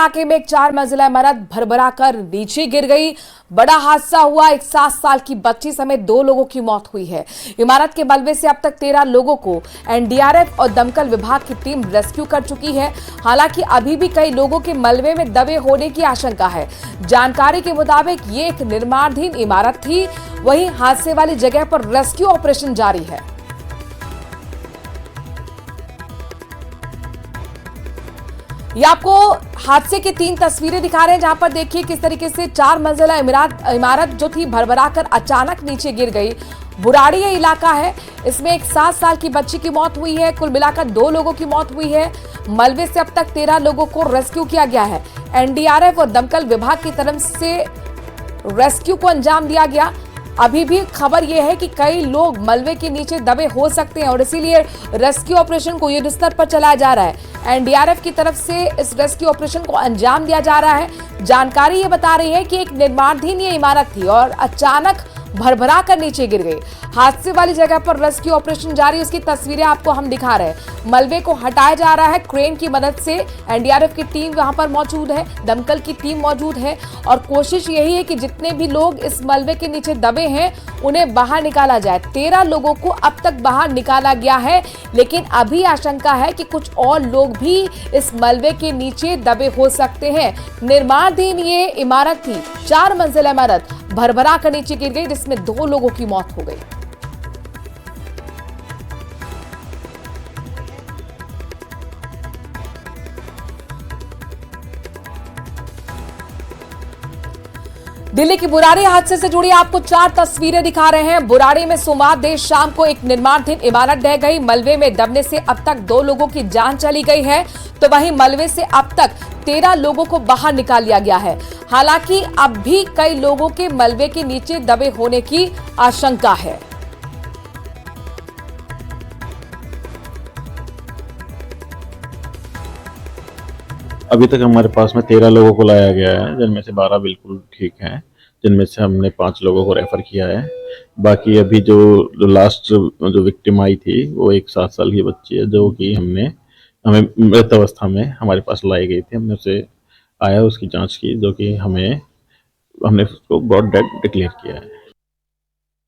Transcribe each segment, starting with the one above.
इलाके में एक 4 मंजिला इमारत भरभरा कर नीचे गिर गई। बड़ा हादसा हुआ। एक 7 साल की बच्ची समेत 2 लोगों की मौत हुई है। इमारत के मलबे से अब तक 13 लोगों को एनडीआरएफ और दमकल विभाग की टीम रेस्क्यू कर चुकी है। हालांकि अभी भी कई लोगों के मलबे में दबे होने की आशंका है। जानकारी के मुताबिक ये एक निर्माणाधीन इमारत थी। वहीं हादसे वाली जगह पर रेस्क्यू ऑपरेशन जारी है। ये आपको हादसे की 3 तस्वीरें दिखा रहे हैं, जहां पर देखिए किस तरीके से 4 मंजिला इमारत जो थी भरभरा कर अचानक नीचे गिर गई। बुराड़ी ये इलाका है। इसमें एक 7 साल की बच्ची की मौत हुई है। कुल मिलाकर 2 लोगों की मौत हुई है। मलबे से अब तक 13 लोगों को रेस्क्यू किया गया है। एनडीआरएफ और दमकल विभाग की तरफ से रेस्क्यू को अंजाम दिया गया। अभी भी खबर यह है कि कई लोग मलबे के नीचे दबे हो सकते हैं और इसीलिए रेस्क्यू ऑपरेशन को युद्ध स्तर पर चलाया जा रहा है। एनडीआरएफ की तरफ से इस रेस्क्यू ऑपरेशन को अंजाम दिया जा रहा है। जानकारी ये बता रही है कि एक निर्माणाधीन ये इमारत थी और अचानक भरभरा कर नीचे गिर गई। हादसे वाली जगह पर रेस्क्यू ऑपरेशन जारी। उसकी तस्वीरें आपको हम दिखा रहे हैं। मलबे को हटाया जा रहा है क्रेन की मदद से। एनडीआरएफ की टीम वहां पर मौजूद है, दमकल की टीम मौजूद है और कोशिश यही है कि जितने भी लोग इस मलबे के नीचे दबे हैं उन्हें बाहर निकाला जाए। 13 लोगों को अब तक बाहर निकाला गया है, लेकिन अभी आशंका है कि कुछ और लोग भी इस मलबे के नीचे दबे हो सकते हैं। निर्माणाधीन ये इमारत थी, 4 मंजिला इमारत भरभरा कर नीचे गिर गई, जिसमें 2 लोगों की मौत हो गई। दिल्ली की बुराड़ी हादसे से जुड़ी आपको 4 तस्वीरें दिखा रहे हैं। बुराड़ी में सोमवार देर शाम को एक निर्माणाधीन इमारत ढह गई। मलबे में दबने से अब तक 2 लोगों की जान चली गई है, तो वहीं मलबे से अब तक 13 लोगों को बाहर निकाल लिया गया है। हालांकि अब भी कई लोगों के मलबे के नीचे दबे होने की आशंका है। अभी तक हमारे पास में 13 लोगों को लाया गया है, जिनमें से 12 बिल्कुल ठीक हैं, जिनमें से हमने 5 लोगों को रेफर किया है। बाकी अभी जो लास्ट जो विक्टिम आई थी वो एक 7 साल की बच्ची है, जो कि हमें मृत अवस्था में हमारे पास लाई गई थी। हमने उसे आया उसकी जांच की, जो कि हमने उसको ब्रॉड डेड डिक्लेयर किया है।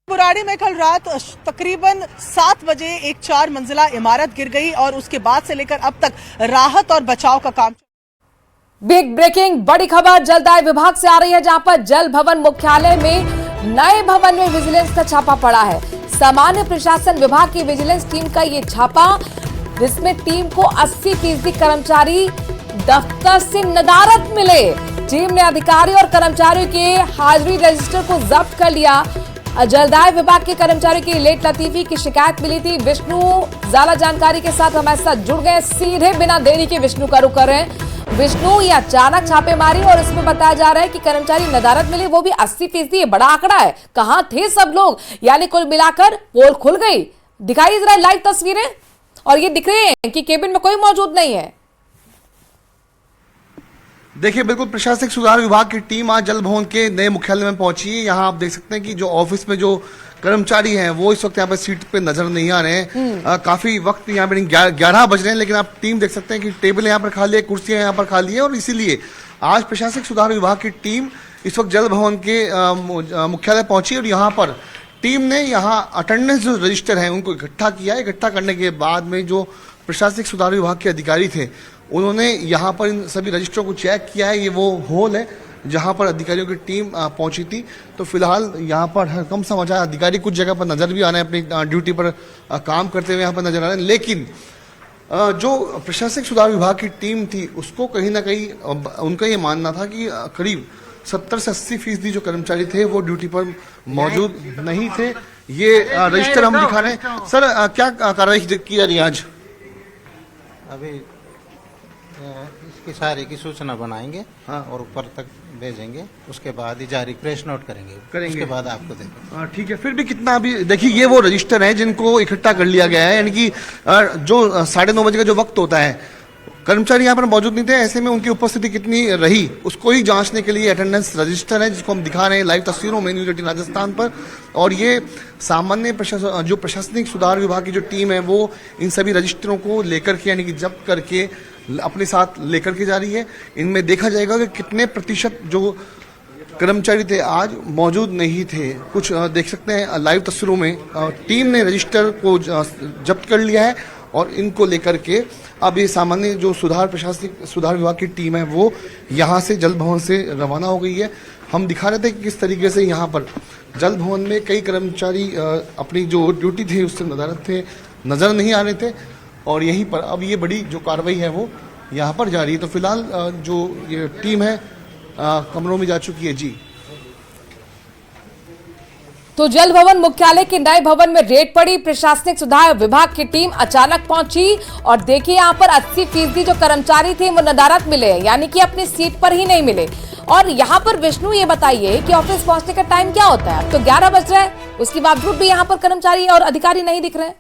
बुराड़ी में कल रात तकरीबन 7 बजे एक 4 मंजिला इमारत गिर गई और उसके बाद से लेकर अब तक राहत और बचाव का काम। बिग ब्रेकिंग बड़ी खबर जलदाय विभाग से आ रही है, जहां पर जल भवन मुख्यालय में नए भवन में विजिलेंस का छापा पड़ा है। सामान्य प्रशासन विभाग की विजिलेंस टीम का ये छापा, जिसमें टीम को 80% कर्मचारी दफ्तर से नदारद मिले। टीम ने अधिकारी और कर्मचारियों के हाजिरी रजिस्टर को जब्त कर लिया। जलदाय विभाग के कर्मचारियों की लेट लतीफी की शिकायत मिली थी। विष्णु ज्यादा जानकारी के साथ हमारे साथ जुड़ गए। सीधे बिना देरी के विष्णु का रुख कर रहे हैं। विष्णु, ये अचानक छापेमारी और इसमें बताया जा रहा है कि कर्मचारी नदारद मिले, वो भी 80%। ये बड़ा आंकड़ा है। कहां थे सब लोग? यानी कुल मिलाकर पोल खुल गई। दिखाइए जरा लाइव तस्वीरें। और ये दिख रहे हैं कि केबिन में कोई मौजूद नहीं है। देखिए, बिल्कुल प्रशासनिक सुधार विभाग की टीम आज जल भवन के नए मुख्यालय में पहुंची है। यहाँ आप देख सकते हैं कि जो ऑफिस में जो कर्मचारी हैं वो इस वक्त यहाँ पर सीट पे नजर नहीं आ रहे हैं। काफी वक्त यहाँ पे 11 बज रहे हैं, लेकिन आप टीम देख सकते हैं कि टेबल यहाँ पर खाली है, कुर्सियां यहाँ पर खाली है। और इसीलिए आज प्रशासनिक सुधार विभाग की टीम इस वक्त जल भवन के मुख्यालय पहुंची और यहाँ पर टीम ने यहाँ अटेंडेंस जो रजिस्टर है उनको इकट्ठा किया। इकट्ठा करने के बाद में जो प्रशासनिक सुधार विभाग के अधिकारी थे उन्होंने यहाँ पर इन सभी रजिस्टरों को चेक किया है। ये वो हॉल है जहाँ पर अधिकारियों की टीम पहुंची थी। तो फिलहाल यहाँ पर कम समाचार अधिकारी कुछ जगह पर नजर भी आ रहे हैं, अपनी ड्यूटी पर काम करते हुए यहाँ पर नजर आ रहे हैं। लेकिन जो प्रशासनिक सुधार विभाग की टीम थी उसको कहीं ना कहीं उनका ये मानना था कि करीब 70 से 80% जो कर्मचारी थे वो ड्यूटी पर मौजूद नहीं थे। ये रजिस्टर हम दिखा रहे हैं। सर, क्या कार्रवाई की जा रही है आज? अभी इसकी सारी की सूचना बनाएंगे। हाँ। और ऊपर तक भेजेंगे, उसके बाद ही जारी प्रेस नोट करेंगे। उसके बाद आपको देंगे। ठीक है। फिर भी कितना, अभी देखिए ये वो रजिस्टर हैं जिनको इकट्ठा कर लिया गया है। यानी कि जो 9:30 बजे का जो वक्त होता है, कर्मचारी यहाँ पर मौजूद नहीं थे, ऐसे में उनकी उपस्थिति कितनी रही उसको ही जांचने के लिए अटेंडेंस रजिस्टर है, जिसको हम दिखा रहे हैं लाइव तस्वीरों में न्यूज़ 18 राजस्थान पर। और ये सामान्य जो प्रशासनिक सुधार विभाग की जो टीम है वो इन सभी रजिस्टरों को लेकर के, यानी कि जब्त करके अपने साथ लेकर के जा रही है। इनमें देखा जाएगा कि कितने प्रतिशत जो कर्मचारी थे आज मौजूद नहीं थे। कुछ देख सकते हैं लाइव तस्वीरों में टीम ने रजिस्टर को जब्त कर लिया है और इनको लेकर के अब ये सामान्य जो प्रशासनिक सुधार विभाग की टीम है वो यहाँ से जल भवन से रवाना हो गई है। हम दिखा रहे थे कि किस तरीके से यहाँ पर जल भवन में कई कर्मचारी अपनी जो ड्यूटी थी उससे नदारत थे, नजर नहीं आ रहे थे और यहीं पर अब ये बड़ी जो कार्रवाई है वो यहाँ पर जारी है। तो फिलहाल जो ये टीम है कमरों में जा चुकी है। जी, तो जल भवन मुख्यालय के नए भवन में रेड पड़ी। प्रशासनिक सुधार विभाग की टीम अचानक पहुंची और देखिए यहाँ पर 80% जो कर्मचारी थे वो नदारत मिले, यानी कि अपनी सीट पर ही नहीं मिले। और यहाँ पर विष्णु ये बताइए कि ऑफिस पहुंचने का टाइम क्या होता है? तो 11 बज रहा है, उसके बावजूद भी यहाँ पर कर्मचारी और अधिकारी नहीं दिख रहे हैं।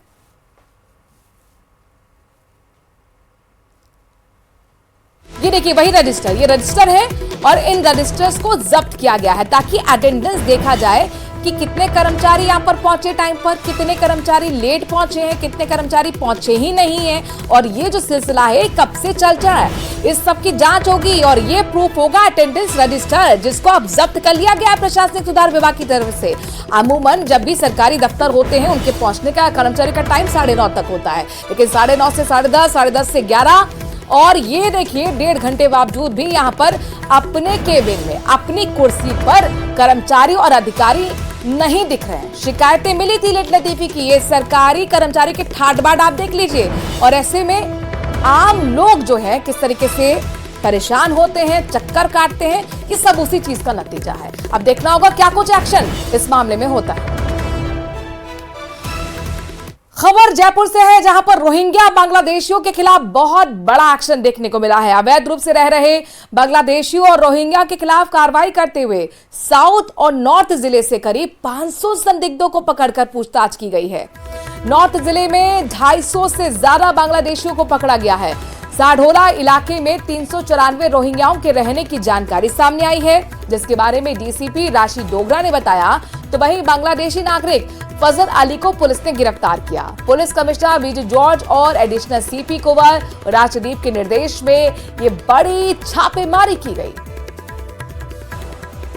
ये देखिए वही रजिस्टर, ये रजिस्टर है और इन रजिस्टर्स को जब्त किया गया है ताकि अटेंडेंस देखा जाए कि कितने कर्मचारी यहाँ पर पहुंचे टाइम पर, कितने कर्मचारी लेट पहुंचे हैं, कितने कर्मचारी पहुंचे ही नहीं हैं। और ये जो सिलसिला है कब से चल रहा है, इस सब की जांच होगी और ये प्रूफ होगा अटेंडेंस रजिस्टर, जिसको अब जब्त कर लिया गया है प्रशासनिक सुधार विभाग की तरफ से। अमूमन जब भी सरकारी दफ्तर होते हैं उनके पहुंचने का कर्मचारी का टाइम 9:30 तक होता है, लेकिन 9:30 से 10:30, 10:30 से 11 और ये देखिए 1.5 घंटे बावजूद भी यहाँ पर अपने केबिन में अपनी कुर्सी पर कर्मचारी और अधिकारी नहीं दिख रहे हैं। शिकायतें मिली थी लेट लतीफी की, ये सरकारी कर्मचारी के ठाट बाट आप देख लीजिए। और ऐसे में आम लोग जो है किस तरीके से परेशान होते हैं, चक्कर काटते हैं, ये सब उसी चीज का नतीजा है। अब देखना होगा क्या कुछ एक्शन इस मामले में होता है। खबर जयपुर से है, जहां पर रोहिंग्या बांग्लादेशियों के खिलाफ बहुत बड़ा एक्शन देखने को मिला है। अवैध रूप से रह रहे बांग्लादेशियों और रोहिंग्या के खिलाफ कार्रवाई करते हुए साउथ और नॉर्थ जिले से करीब 500 संदिग्धों को पकड़कर पूछताछ की गई है। नॉर्थ जिले में 250 से ज्यादा बांग्लादेशियों को पकड़ा गया है। साढोला इलाके में 394 रोहिंग्याओं के रहने की जानकारी सामने आई है, जिसके बारे में डीसीपी राशि डोगरा ने बताया। तो वहीं बांग्लादेशी नागरिक फजल अली को पुलिस ने गिरफ्तार किया। पुलिस कमिश्नर वीजी जॉर्ज और एडिशनल सीपी कुंवर राजदीप के निर्देश में ये बड़ी छापेमारी की गई।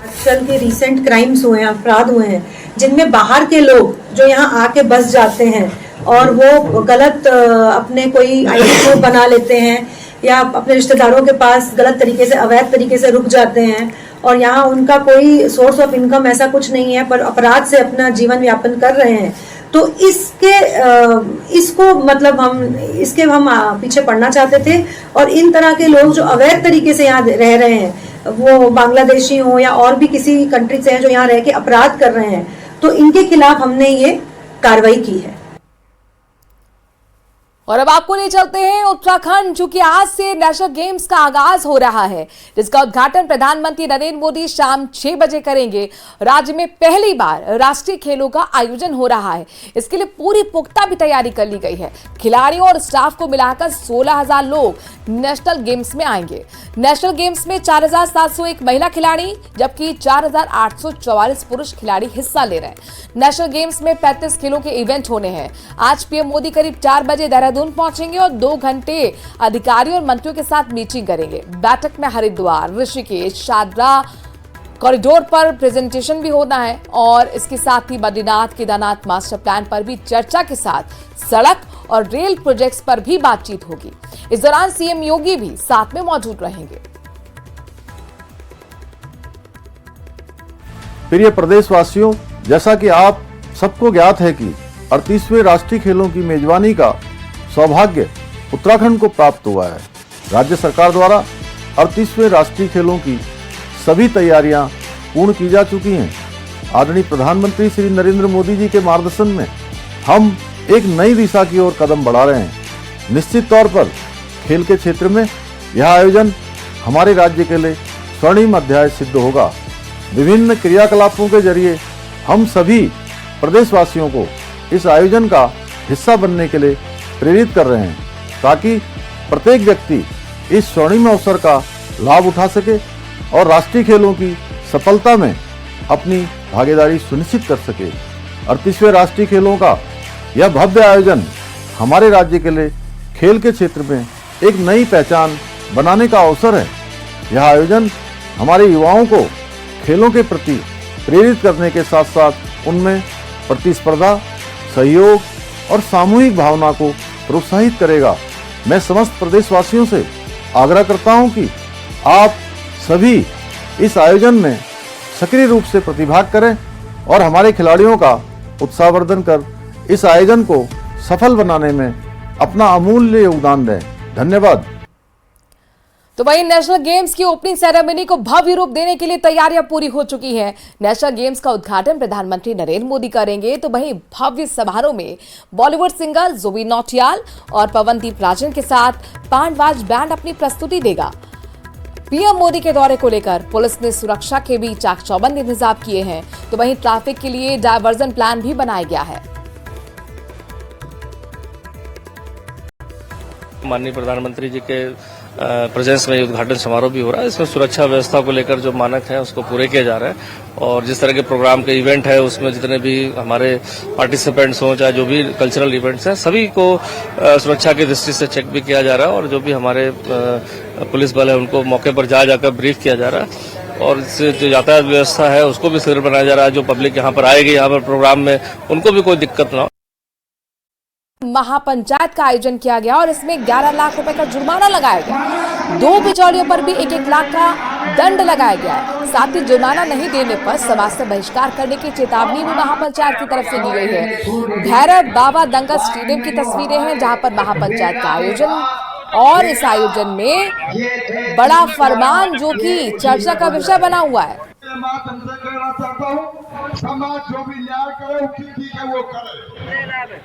आजकल के रिसेंट क्राइम्स हुए हैं, अपराध हुए हैं, जिनमें बाहर के लोग जो यहाँ आके बस जाते हैं और वो गलत अपने कोई आईडी प्रूफ बना लेते हैं या अपने रिश्तेदारों के पास गलत तरीके से, अवैध तरीके से रुक जाते हैं और यहाँ उनका कोई सोर्स ऑफ इनकम ऐसा कुछ नहीं है, पर अपराध से अपना जीवन यापन कर रहे हैं। तो इसको मतलब हम पीछे पड़ना चाहते थे और इन तरह के लोग जो अवैध तरीके से यहाँ रह रहे हैं, वो बांग्लादेशी हो या और भी किसी कंट्री से हैं जो यहाँ रह के अपराध कर रहे हैं, तो इनके खिलाफ हमने ये कार्रवाई की है। और अब आपको ले चलते हैं उत्तराखंड, चूंकि आज से नेशनल गेम्स का आगाज हो रहा है, जिसका उद्घाटन प्रधानमंत्री नरेंद्र मोदी शाम 6 बजे करेंगे। राज्य में पहली बार राष्ट्रीय खेलों का आयोजन हो रहा है। इसके लिए पूरी पुख्ता भी तैयारी कर ली गई है। खिलाड़ियों और स्टाफ को मिलाकर 16,000 लोग नेशनल गेम्स में आएंगे। नेशनल गेम्स में 4,701 महिला खिलाड़ी जबकि 4,844 पुरुष खिलाड़ी हिस्सा ले रहे हैं। नेशनल गेम्स में 35 खेलों के इवेंट होने हैं। आज पीएम मोदी करीब 4 बजे देहरादून पहुंचेंगे और 2 घंटे अधिकारियों और मंत्रियों के साथ मीटिंग करेंगे। बैठक में हरिद्वार, ऋषिकेश, शारदा कॉरिडोर पर प्रेजेंटेशन भी होना है और इसके साथ ही बद्रीनाथ, केदारनाथ मास्टर प्लान पर भी चर्चा के साथ सड़क और रेल प्रोजेक्ट्स पर भी बातचीत होगी। इस दौरान सीएम योगी भी साथ में मौजूद रहेंगे। प्रिय प्रदेशवासियों, जैसा कि आप सबको ज्ञात है कि 38वें राष्ट्रीय खेलों की मेजबानी का सौभाग्य उत्तराखंड को प्राप्त हुआ है। राज्य सरकार द्वारा 38वें राष्ट्रीय खेलों की सभी तैयारियां पूर्ण की जा चुकी हैं। आदरणीय प्रधानमंत्री श्री नरेंद्र मोदी जी के मार्गदर्शन में हम एक नई दिशा की ओर कदम बढ़ा रहे हैं। निश्चित तौर पर खेल के क्षेत्र में यह आयोजन हमारे राज्य के लिए स्वर्णिम अध्याय सिद्ध होगा। विभिन्न क्रियाकलापों के जरिए हम सभी प्रदेशवासियों को इस आयोजन का हिस्सा बनने के लिए प्रेरित कर रहे हैं ताकि प्रत्येक व्यक्ति इस स्वर्णिम अवसर का लाभ उठा सके और राष्ट्रीय खेलों की सफलता में अपनी भागीदारी सुनिश्चित कर सके। 38वें राष्ट्रीय खेलों का यह भव्य आयोजन हमारे राज्य के लिए खेल के क्षेत्र में एक नई पहचान बनाने का अवसर है। यह आयोजन हमारे युवाओं को खेलों के प्रति प्रेरित करने के साथ साथ उनमें प्रतिस्पर्धा, सहयोग और सामूहिक भावना को प्रोत्साहित करेगा। मैं समस्त प्रदेशवासियों से आग्रह करता हूं कि आप सभी इस आयोजन में सक्रिय रूप से प्रतिभाग करें और हमारे खिलाड़ियों का उत्साहवर्धन कर इस आयोजन को सफल बनाने में अपना अमूल्य योगदान दें। धन्यवाद। तो वहीं नेशनल गेम्स की ओपनिंग सेरेमनी को भव्य रूप देने के लिए तैयारियां पूरी हो चुकी हैं। नेशनल गेम्स का उद्घाटन प्रधानमंत्री नरेंद्र मोदी करेंगे, तो वहीं भव्य समारोह में बॉलीवुड सिंगर जुबिन नौटियाल और पवनदीप राजन के साथ पांडवाज बैंड अपनी प्रस्तुति देगा। पीएम मोदी के दौरे को लेकर पुलिस ने सुरक्षा के भी चाक चौबंद इंतजाम किए हैं, तो वहीं ट्रैफिक के लिए डायवर्जन प्लान भी बनाया गया है। माननीय प्रधानमंत्री जी के प्रेजेंस में उद्घाटन समारोह भी हो रहा है। इसमें सुरक्षा व्यवस्था को लेकर जो मानक है उसको पूरे किया जा रहा है और जिस तरह के प्रोग्राम के इवेंट है उसमें जितने भी हमारे पार्टिसिपेंट्स हों, चाहे जो भी कल्चरल इवेंट्स हैं, सभी को सुरक्षा की दृष्टि से चेक भी किया जा रहा है और जो भी हमारे पुलिस बल है उनको मौके पर जाकर ब्रीफ किया जा रहा है और इससे जो यातायात व्यवस्था है उसको भी सुदृढ़ बनाया जा रहा है। जो पब्लिक यहाँ पर आएगी यहाँ पर प्रोग्राम में, उनको भी कोई दिक्कत ना हो। महापंचायत का आयोजन किया गया और इसमें 11 लाख रुपए का जुर्माना लगाया गया। 2 बिचौलियों पर भी 1-1 लाख का दंड लगाया गया है। साथ ही जुर्माना नहीं देने पर समाज से बहिष्कार करने की चेतावनी भी महापंचायत की तरफ से दी गई है। भैरव बाबा दंगल स्टेडियम की तस्वीरें हैं जहां पर महापंचायत का आयोजन और इस आयोजन में बड़ा फरमान जो कि चर्चा का विषय बना हुआ है। माध्यम से कहना चाहता हूँ, समाज जो भी न्याय करे ठीक है वो करे।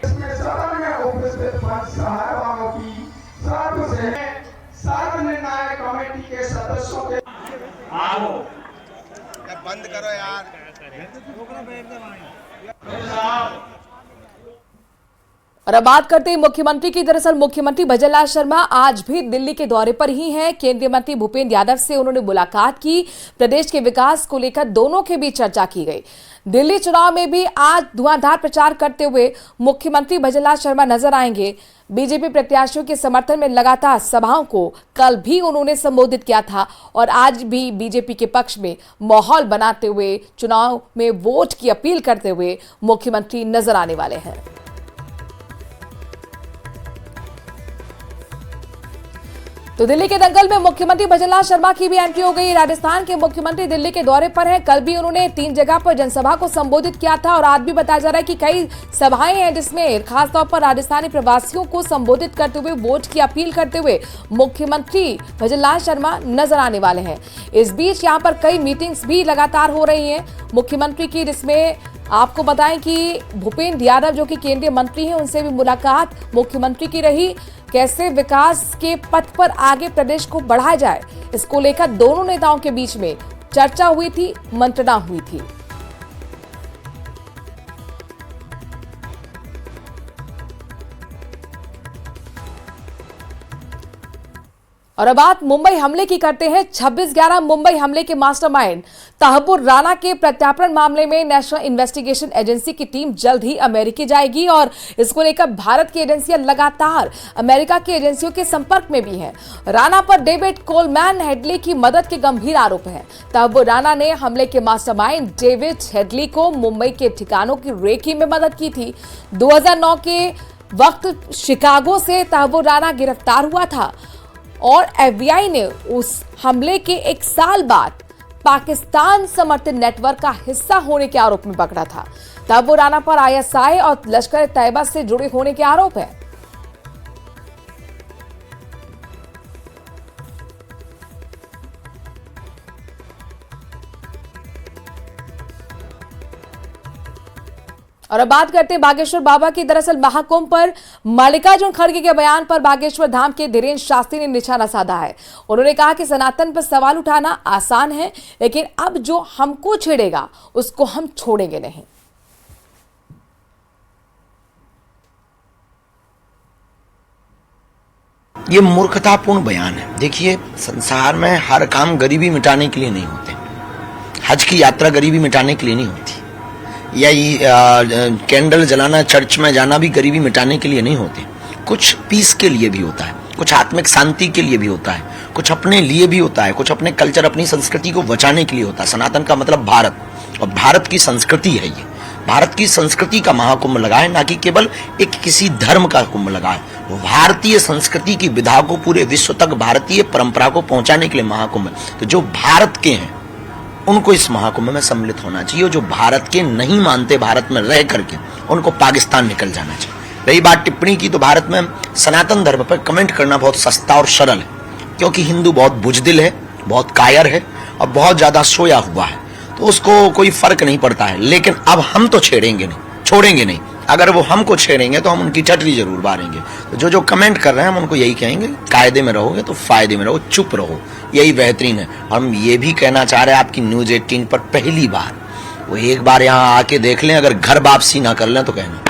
इसमें सदन में उपस्थित सहायकों की सर्व से सर्व निर्णायक कमेटी के सदस्यों के आओ बंद करो यार। और अब बात करते हैं मुख्यमंत्री की। दरअसल मुख्यमंत्री भजनलाल शर्मा आज भी दिल्ली के दौरे पर ही हैं। केंद्रीय मंत्री भूपेंद्र यादव से उन्होंने मुलाकात की। प्रदेश के विकास को लेकर दोनों के बीच चर्चा की गई। दिल्ली चुनाव में भी आज धुआंधार प्रचार करते हुए मुख्यमंत्री भजनलाल शर्मा नजर आएंगे। बीजेपी प्रत्याशियों के समर्थन में लगातार सभाओं को कल भी उन्होंने संबोधित किया था और आज भी बीजेपी के पक्ष में माहौल बनाते हुए चुनाव में वोट की अपील करते हुए मुख्यमंत्री नजर आने वाले हैं। तो दिल्ली के दंगल में मुख्यमंत्री भजनलाल शर्मा की भी एंट्री हो गई। राजस्थान के मुख्यमंत्री दिल्ली के दौरे पर हैं। कल भी उन्होंने 3 जगह पर जनसभा को संबोधित किया था और आज भी बताया जा रहा है कि कई सभाएं हैं जिसमें खासतौर पर राजस्थानी प्रवासियों को संबोधित करते हुए वोट की अपील करते हुए मुख्यमंत्री भजनलाल शर्मा नजर आने वाले हैं। इस बीच यहाँ पर कई मीटिंग्स भी लगातार हो रही है मुख्यमंत्री की, जिसमें आपको बताएं कि भूपेंद्र यादव जो कि केंद्रीय मंत्री हैं उनसे भी मुलाकात मुख्यमंत्री की रही। कैसे विकास के पथ पर आगे प्रदेश को बढ़ाया जाए, इसको लेकर दोनों नेताओं के बीच में चर्चा हुई थी, मंत्रणा हुई थी। और अब बात मुंबई हमले की करते हैं। 26/11 मुंबई हमले के मास्टरमाइंड तहब्बुर राना के प्रत्यार्पण मामले में नेशनल इन्वेस्टिगेशन एजेंसी की टीम जल्द ही अमेरिकी जाएगी और इसको लेकर भारत की एजेंसियां लगातार अमेरिका की एजेंसियों के संपर्क में भी हैं। राणा पर डेविड कोलमैन हेडली की मदद के गंभीर आरोप हैं। तहब्बुर राना ने हमले के मास्टरमाइंड डेविड हेडली को मुंबई के ठिकानों की रेकी में मदद की थी। 2009 के वक्त शिकागो से तहब्बुर राना गिरफ्तार हुआ था और FBI ने उस हमले के 1 साल बाद पाकिस्तान समर्थित नेटवर्क का हिस्सा होने के आरोप में पकड़ा था। तहब्बुर राना पर ISI और लश्कर तैयबा से जुड़े होने के आरोप है। और अब बात करते हैं बागेश्वर बाबा की। दरअसल महाकुंभ पर मल्लिकार्जुन खड़गे के बयान पर बागेश्वर धाम के धीरेन्द्र शास्त्री ने निशाना साधा है। उन्होंने कहा कि सनातन पर सवाल उठाना आसान है, लेकिन अब जो हमको छेड़ेगा उसको हम छोड़ेंगे नहीं। ये मूर्खतापूर्ण बयान है। देखिए, संसार में हर काम गरीबी मिटाने के लिए नहीं होते। हज की यात्रा गरीबी मिटाने के लिए नहीं होती, या कैंडल जलाना, चर्च में जाना भी गरीबी मिटाने के लिए नहीं होते। कुछ पीस के लिए भी होता है। कुछ आत्मिक शांति के लिए भी होता है, कुछ अपने लिए भी होता है, कुछ अपने कल्चर, अपनी संस्कृति को बचाने के लिए होता है। सनातन का मतलब भारत, और भारत की संस्कृति है ये। भारत की संस्कृति का महाकुंभ लगा है, ना कि केवल एक किसी धर्म का कुंभ लगा है। वो भारतीय संस्कृति की विधा को पूरे विश्व तक, भारतीय परंपरा को पहुंचाने के लिए महाकुंभ है। तो जो भारत के हैं उनको इस महाकुंभ में सम्मिलित होना चाहिए, जो भारत के नहीं मानते, भारत में रह करके, उनको पाकिस्तान निकल जाना चाहिए। रही बात टिप्पणी की, तो भारत में सनातन धर्म पर कमेंट करना बहुत सस्ता और सरल है, क्योंकि हिंदू बहुत बुजदिल है, बहुत कायर है और बहुत ज्यादा सोया हुआ है, तो उसको कोई फर्क नहीं पड़ता है। लेकिन अब हम तो छेड़ेंगे नहीं, छोड़ेंगे नहीं। अगर वो हमको छेड़ेंगे तो हम उनकी चटरी जरूर बारेंगे। तो जो कमेंट कर रहे हैं हम उनको यही कहेंगे, कायदे में रहोगे तो फायदे में रहो, चुप रहो, यही बेहतरीन है। हम ये भी कहना चाह रहे हैं, आपकी न्यूज़ 18 पर पहली बार वो एक बार यहाँ आके देख लें, अगर घर वापसी ना कर लें तो कहना।